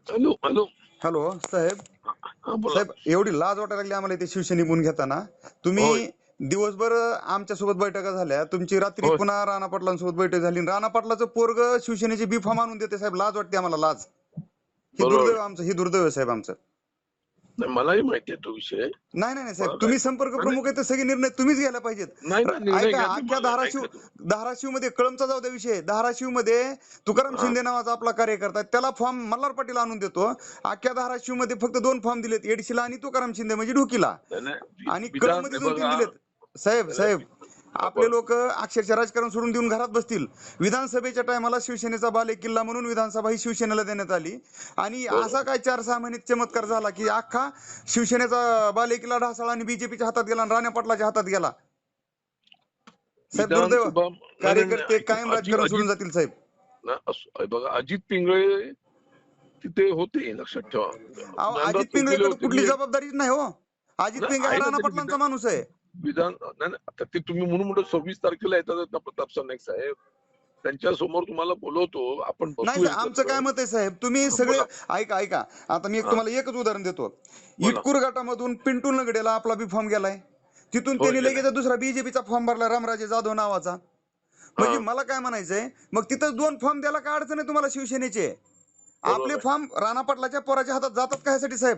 Hello hello. Hello साहेब. हा बोला. साहेब एवढी लाज वाटायला लागली आम्हाला इथे शिवसेनेकडून घेताना. तुम्ही होय दिवसभर आमच्या सोबत बैठका झाल्या, तुमची रात्री होय. पुन्हा राणा पाटलांसोबत बैठक झाली. राणा पाटलाचं पोरग शिवसेनेचे बी फॉर्म आणून देते साहेब. लाज वाटते आम्हाला, लाज. हे बरोबर. दुर्दैव आमचं, हे दुर्दैव आहे साहेब आमचं. नाही, मलाही माहिती आहे तो विषय. नाही नाही नाही साहेब, मला काय तुम्ही संपर्क नाही प्रमुख आहे तर सगळे निर्णय तुम्हीच घ्यायला पाहिजेत. नाही ना, निर्णय ऐका, घ्या तुम्ही. अख्ख्या मला धाराशिव, ऐका तुम्ही. धाराशिव मध्ये कळमचा जाऊ द्या विषय, धाराशिव मध्ये तुकाराम हा. शिंदे नावाचा आपला कार्यकर्ता आहे, त्याला फॉर्म मल्हार पाटील आणून देतो. अख्ख्या धाराशिव मध्ये फक्त 2 फॉर्म दिलेत, एडशीला आणि तुकाराम शिंदे म्हणजे ढुकीला. नाही नाही, आणि कळम विधान मध्ये हे 2-3 बघा. दिलेत. साहेब नाही, साहेब, नाही, हा, आपले बोला. लोक अक्षरशः राजकारण सोडून देऊन घरात बसतील. विधानसभेच्या टायमाला शिवसेनेचा बाले किल्ला म्हणून विधानसभा ही शिवसेनेला देण्यात आली. आणि असा बरोबर. काय 4-6 महिन्यात चमत्कार झाला की अख्खा शिवसेनेचा बाले किल्ला ढासळला आणि बीजेपीच्या हातात गेला आणि राणा पाटलाच्या हातात गेला. साहेब दुर्दैव, विधानसभा नाही नाही नाही, कार्यकर्ते ऐका. कायम अजित राजकारण सोडून अजित जातील साहेब. ना हे बघा, अजित पिंगळे तिथे होते, लक्षात ठेवा. अहो, ज्ञानराज अजित चौगुले पिंगळेकडे होते. कुठली जबाबदारीच नाही हो. अजित नाही, पिंगळे हा आहे ना राणा त्यांनी पाटलांचा माणूस आहे. विधान नाही नाही, आता ते तुम्ही म्हणून म्हणतो 26 तारखेला येतात ना प्रताप नाईक साहेब. त्यांच्या समोर तुम्हाला बोलवतो, आपण नाही बसू साहेब, आमचं एकत्र. काय मत आहे साहेब, तुम्ही हा, सगळे बोला. ऐका ऐका. आता मी हा, तुम्हाला एकच उदाहरण देतो. बोला. इटकूर गटामधून पिंटू नगडेला आपला बी फॉर्म गेलाय. तिथून होय, त्यांनी गेलाय. लगेच दुसरा बीजेपीचा फॉर्म भरला, रामराजे जाधव नावाचा. हा, म्हणजे मला काय म्हणायचंय, मग तिथं 2 फॉर्म द्यायला काय अडचण आहे तुम्हाला शिवसेनेचे? आपले बरोबर आहे. फॉर्म राणा पाटलाच्या पोराच्या हातात जातात का ह्यासाठी साहेब?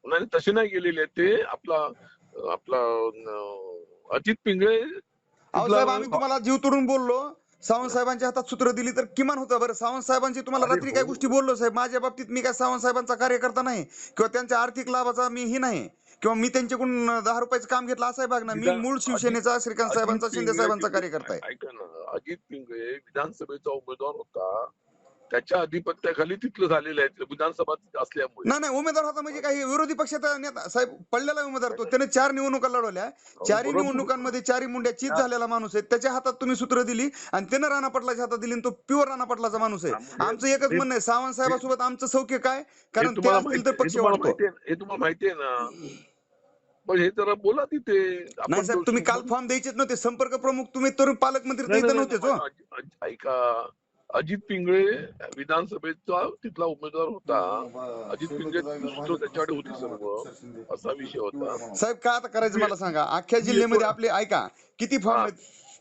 नाही तसे नाही गेलेले आहेत ते. आपला आपला अजित पिंगळे अहो तिथला. साहेब, आम्ही तुम्हाला जीव तोडून बोललो. सावंत साहेबांच्या हातात सूत्र दिली तर किमान होतं. बरं, सावंत साहेबांची तुम्हाला अरे रात्री हो. काय गोष्टी बोललो साहेब. माझ्या बाबतीत मी काय सावंत साहेबांचा कार्यकर्ता नाही किंवा त्यांच्या आर्थिक लाभाचा मी ही नाही, किंवा मी त्यांच्याकडून 10 रुपयाचं काम घेतलं असं आहे बघ ना. मी विधान मूळ अजित शिवसेनेचा, श्रीकांत अजित साहेबांचा, शिंदे पिंगळे साहेबांचा कार्यकर्ता आहे. ऐका ना. अजित पिंगळे विधानसभेचा उमेदवार होता. त्याच्या अधिपत्याखाली तिथलं झालेलं आहे विधानसभा असल्यामुळे. नाही नाही, उमेदवार होता म्हणजे काही विरोधी पक्षाचा नेता साहेब, पडलेला उमेदवार तो. त्याने 4 निवडणुका लढवल्या. अहो, 4ही बरोबर. निवडणुकांमध्ये 4ही मुंड्या चीज त्या- झालेला माणूस आहे. त्याच्या हातात तुम्ही सूत्र दिली आणि त्यानं राणा पाटलाच्या हातात दिली आणि तो प्युअर राणा पाटलाचा माणूस आहे. त्यामुळे आमचं एकच हे म्हणणं आहे, सावंत हे- साहेबासोबत आमचं सौख्य काय? हे कारण ते तुम्हाला असतील तर माहिती हे पक्ष तुम्हाला वाढतो. माहिती आहे हे तुम्हाला माहिती आहे ना. पण हे जरा बोला तिथे. नाही आपण साहेब, तुम्ही काल फॉर्म द्यायचेच नव्हते. संपर्क प्रमुख तुम्ही, तर पालकमंत्री तर नाही नाही इथं नाही नव्हतेच हो. ऐका. अजित पिंगळे विधानसभेचा तिथला उमेदवार होता. अजित पिंगळे सूत्र त्याच्याकडे होती सर्व. असा विषय होता. साहेब काय आता करायचं तुम्ही मला सांगा. अख्ख्या तुम्ही येतो. जिल्ह्यामध्ये आपले ऐका किती फॉर्म हा. आहेत,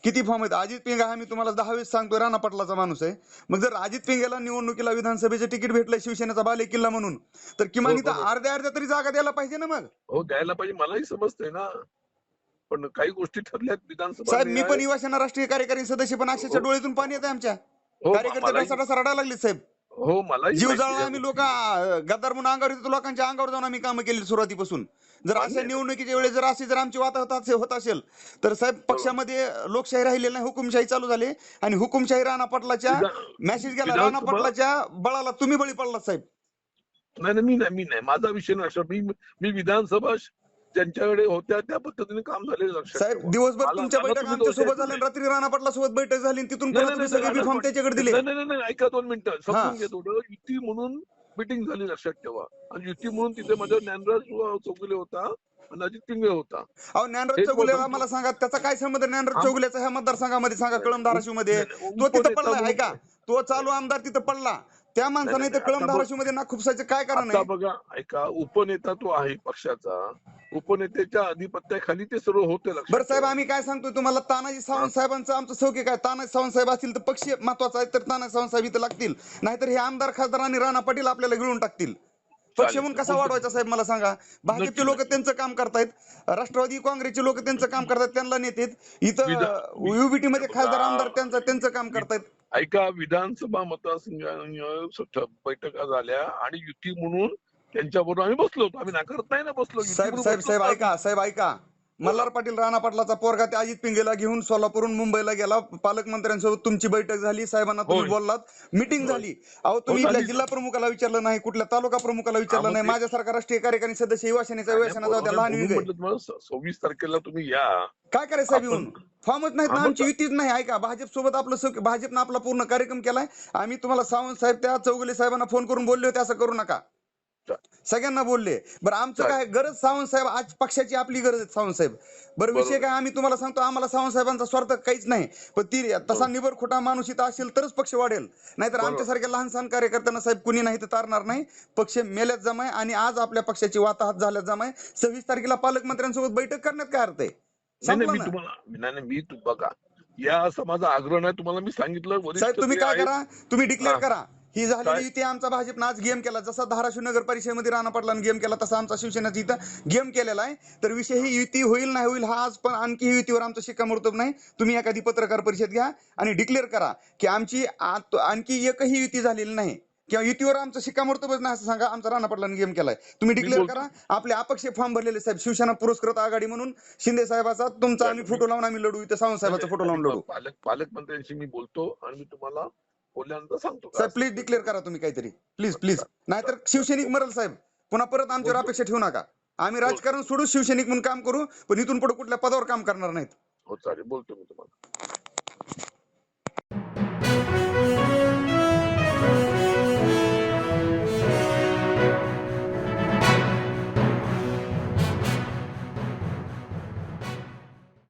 किती फॉर्म आहेत. अजित पिंगा हा मी तुम्हाला 10 वेळेस सांगतोय राणा पाटलाचा माणूस आहे. मग जर अजित पिंगेला निवडणुकीला विधानसभेचं तिकीट भेटलंय शिवसेनेचा बाले किल्ला म्हणून, तर किमान इथं बरोबर. अर्ध्या अर्ध्या तरी जागा द्यायला पाहिजे ना मग. हो, द्यायला पाहिजे. मलाही समजतंय ना. पण काही गोष्टी ठरल्यात विधानसभा साहेब मी पण निर्णय. युवासेना राष्ट्रीय कार्यकारी सदस्य, पण अक्षरशः हो डोळ्यातून पाणी येतं आमच्या. हो, कार्यकर्ते मलाही. ढसाढसा रडायला लागले साहेब. हो, मलाही जीव माहिती आहे जाळला या आम्ही लोक, गोष्टी. गद्दार म्हणून अंगावर येतो, लोकांच्या अंगावर जाऊन आम्ही कामं केली सुरुवातीपासून. जर मान्य अशा आहे ना. निवडणुकीच्या वेळेस जर अशी जर आमची वाद होत असेल तर साहेब बरोबर. पक्षामध्ये लोकशाही राहिलेली नाही, हुकुमशाही चालू झाली. आणि हुकुमशाही राणा पाटलाच्या विधान मेसेज गेला, राणा विधानसभा. पाटलाच्या बळाला तुम्ही बळी पडलात साहेब. नाही नाही, मी नाही माझा विषय नाही लक्षात. मी विधानसभा ज्यांच्याकडे होत्या त्या पद्धतीने काम झालेलं लक्षात साहेब ठेवा. दिवसभर मला तुमच्या मला बैठक तुम्ही आमच्या दोष सोबत द्यायचा झाल्या, नाही. रात्री राणा पाटला सोबत बैठक झाली आणि तिथून नाही पुन्हा नाही तुम्ही नाही सगळे नाही, बी फॉर्म पण त्याच्याकडे दिले. नाही नाही नाही, ऐका 2 मिनिटं हा समजून घे थोडं. युती म्हणून मिटिंग झाली लक्षात ठेवा. आणि युती म्हणून तिथे माझ्या ज्ञानराज चौगुले होता आणि अजित पिंगळे होता. अहो, ज्ञानराज हे तुम्हाला चौगुलेला सांगतो. मला सांगा, त्याचा काय संबंध ज्ञानराज हा, चौगुलेचा ह्या मतदारसंघामध्ये? सांगा, नाही कळम धाराशिव मध्ये. नाही, तो तिथं उपनेता पडला, म्हणून. ऐका, तो चालू आमदार तिथं पडला. त्या नाही माणसाने नाही इथं नाही, कळम धाराशिव मध्ये नाक खुपसायचं काय कारण आता आहे? बघा. ऐका, उपनेता तो आहे पक्षाचा. उपनेत्याच्या अधिपत्याखाली ते सर्व होते लक्षात बरं साहेब, ठेवा. आम्ही काय सांगतोय तुम्हाला, तानाजी हा. सावंत साहेबांचं आमचं सौख्य काय? तानाजी सावंत साहेब असतील तर पक्ष महत्वाचा आहे, तर तानाजी सावंत साहेब इथं लागतील. नाहीतर हे आमदार खासदार आणि राणा पाटील आपल्याला गिळून टाकतील. पक्ष चालेल म्हणून सर, कसा बोलतो वाढवायचा साहेब मला सांगा. भाजपचे नक्की लोक नक्की. त्यांचं काम करतायत, राष्ट्रवादी काँग्रेसचे लोक त्यांचं काम करतायत, त्यांना नेतेत. विधा इथं वि- युबीटी हे मध्ये बघा. खासदार आमदार त्यांचं काम वि- करतायत. ऐका, विधानसभा मतदारसंघ बैठका झाल्या आणि युती म्हणून त्यांच्याबरोबर आम्ही बसलो होतो. आम्ही नाकारत नाही ना, बसलो युती साहेब म्हणून साहेब बसलो साहेब होतो आम्ही. ऐका, साहेब ऐका. बोला. मल्हार पाटील राणा पाटलाचा पोरगा त्या अजित पिंगेला घेऊन सोलापूरहून मुंबईला गेला. पालकमंत्र्यांसोबत तुमची बैठक झाली, साहेबांना तुम्ही होय बोललात, मिटिंग होय. झाली. अहो, हो, तुम्ही इथल्या झाली ना. जिल्हा प्रमुखाला विचारलं नाही, कुठल्या तालुका प्रमुखाला विचारलं नाही. मग ते माझ्यासारखा राष्ट्रीय कार्यकारी सदस्य युवासेनेचा नाही नाही, युवासेना जाऊ द्या, बरोबर आहे. लहान म्हणून विंग आहे. म्हटलं तुम्हाला 26 तारखेला तुम्ही या. काय करायचं साहेब आपण. येऊन? फॉर्मच नाहीत हा, ना, मग आमची युतीच नाही. ऐका, भाजप सोबत आपलं भाजपनं आपला पूर्ण कार्यक्रम केलाय. आम्ही तुम्हाला सावंत साहेब त्या चौगुले साहेबांना फोन करून बोलले होते असं करू नका. सगळ्यांना बोलले. बरं आमचं काय गरज सावंत साहेब, आज पक्षाची आपली गरज आहे सावंत साहेब. बरं विषय बरोबर. काय, आम्ही तुम्हाला सांगतो आम्हाला सावंत साहेबांचा स्वार्थ काहीच नाही, पण ती तसा हो. निबर खोटा माणूस इथं असेल तरच पक्ष वाढेल, नाहीतर बरोबर. आमच्यासारख्या लहान सहान कार्यकर्त्यांना साहेब कुणी नाही तर तारणार नाही. पक्ष मेल्यात जमाय आणि आज आपल्या पक्षाची वाताहत झाल्यात जमाय. 26 तारखेला पालकमंत्र्यांसोबत बैठक करण्यात काय अर्थ आहे? नाही नाही, संपलं मी ना तुम्हाला नाही नाही, मी बघा, या असा माझा आग्रह नाही, तुम्हाला मी सांगितलं वरिष्ठ साहेब. तुम्ही जे काय आहेत. करा, तुम्ही डिक्लेअर हा, करा ही काय झालेली युती आमचा भाजपनं आज गेम केला, जसा धाराशिव नगर परिषदेमध्ये राणा पाटलांनी गेम केला तसा आमचा शिवसेनेचा इथं गेम केलेला आहे. तर विषय ही युती होईल नाही होईल हा आज पण आणखी युतीवर आमचं शिक्कामोर्तब नाही. तुम्ही एखादी पत्रकार परिषद घ्या आणि डिक्लेअर करा की आमची आणखी एकही युती झालेली नाही किंवा युतीवर आमचं शिक्कामोर्तबच नाही असं सांगा, आमचा राणा पाटलांनी गेम केलाय. तुम्ही मी डिक्लेअर बोलतो. करा. आपले अपक्ष फॉर्म भरलेले साहेब, शिवसेना पुरस्कृत आघाडी म्हणून शिंदे साहेबाचा तुमचा आम्ही फोटो लावून आम्ही लढू, इथं सावंत साहेबाचा फोटो लावून लढू. पालकमंत्र्यांशी मी बोलतो आणि मी तुम्हाला बोलल्यानंतर सांगतो का साहेब प्लीज डिक्लेअर करा तुम्ही काहीतरी, प्लीज प्लीज. नाहीतर शिवसैनिक मरल साहेब. पुन्हा परत आमच्यावर बोलतो. अपेक्षा ठेवू नका. आम्ही राजकारण सोडू, शिवसैनिक म्हणून काम करू, पण इथून पुढे कुठल्या पदावर काम करणार नाहीत. हो चालेल, बोलतो मी तुम्हाला.